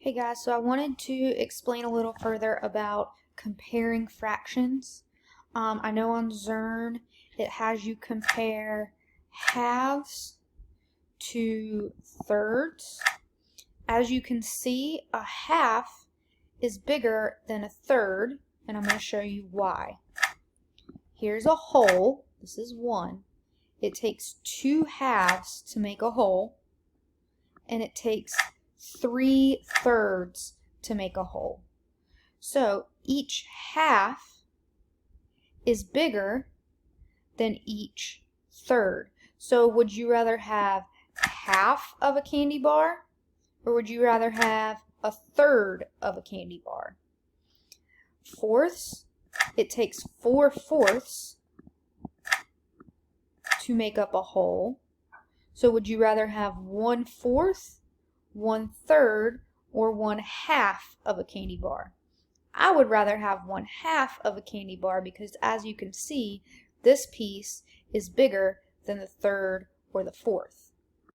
Hey guys, so I wanted to explain a little further about comparing fractions. I know on Zearn it has you compare halves to thirds. As you can see, a half is bigger than a third, and I'm going to show you why. Here's a whole. This is one. It takes 2 halves to make a whole, and it takes 3/3 to make a whole. So each half is bigger than each third. So would you rather have half of a candy bar, or would you rather have a third of a candy bar? Fourths, it takes 4/4 to make up a whole. So would you rather have 1/4, 1/3, or 1/2 of a candy bar? I would rather have 1/2 of a candy bar because, as you can see, this piece is bigger than the third or the fourth.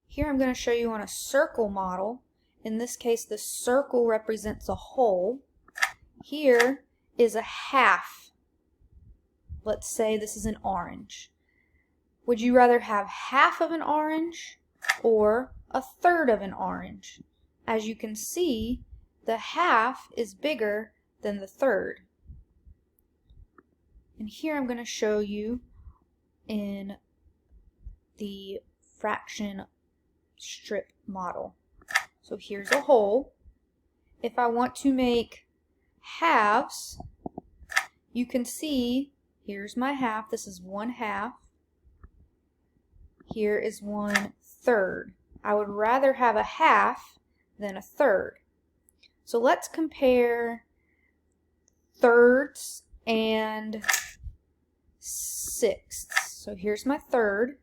Here I'm going to show you on a circle model. In this case, the circle represents a whole. Here is a half. Let's say this is an orange. Would you rather have half of an orange or a third of an orange? As you can see, the half is bigger than the third. And here I'm going to show you in the fraction strip model. So here's a whole. If I want to make halves, you can see here's my half. This is 1/2. Here is 1/3. I would rather have a half than a third. So let's compare thirds and sixths. So here's my third.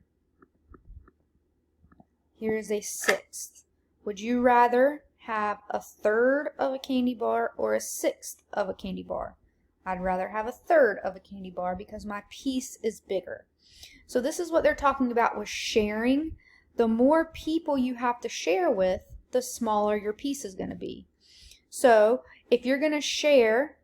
Here is a sixth. Would you rather have a third of a candy bar or a sixth of a candy bar? I'd rather have a third of a candy bar because my piece is bigger. So this is what they're talking about with sharing. The more people you have to share with, the smaller your piece is going to be. So if you're going to share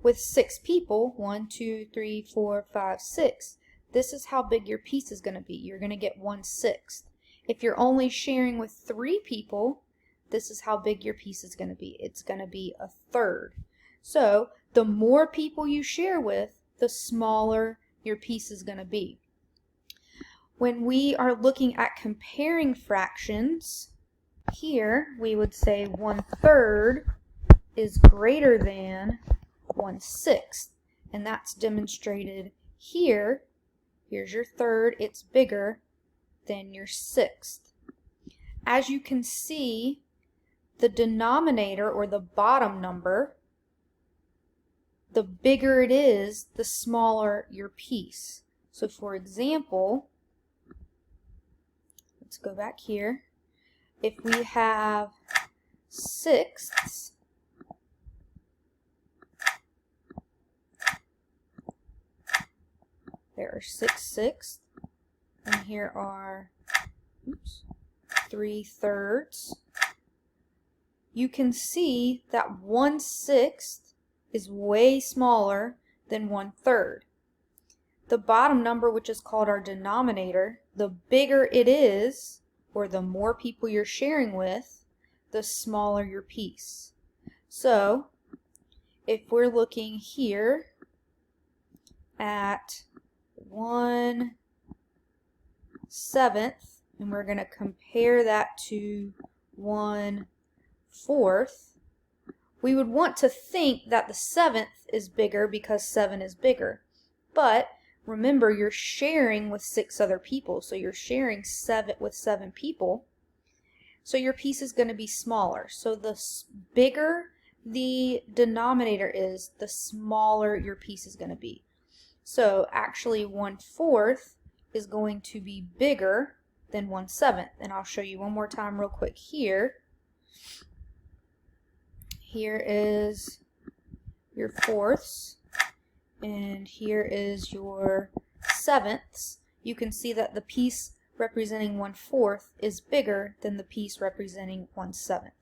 with 6 people, 1, 2, 3, 4, 5, 6, this is how big your piece is going to be. You're going to get 1/6. If you're only sharing with 3 people, this is how big your piece is going to be. It's going to be a third. So the more people you share with, the smaller your piece is going to be. When we are looking at comparing fractions, here we would say 1/3 is greater than 1/6, and that's demonstrated here. Here's your third, it's bigger than your sixth. As you can see, the denominator, or the bottom number, the bigger it is, the smaller your piece. So for example, let's go back here. If we have sixths, there are 6 sixths, and here are 3/3. You can see that 1/6 is way smaller than 1/3. The bottom number, which is called our denominator, the bigger it is, or the more people you're sharing with, the smaller your piece. So if we're looking here at 1/7, and we're going to compare that to 1/4, we would want to think that the 7th is bigger because 7 is bigger. But remember, you're sharing with 6 other people, so you're sharing 7 with 7 people. So your piece is going to be smaller. So the bigger the denominator is, the smaller your piece is going to be. So actually 1/4 is going to be bigger than 1/7. And I'll show you one more time real quick here. Here is your fourths, and here is your sevenths. You can see that the piece representing 1/4 is bigger than the piece representing 1/7.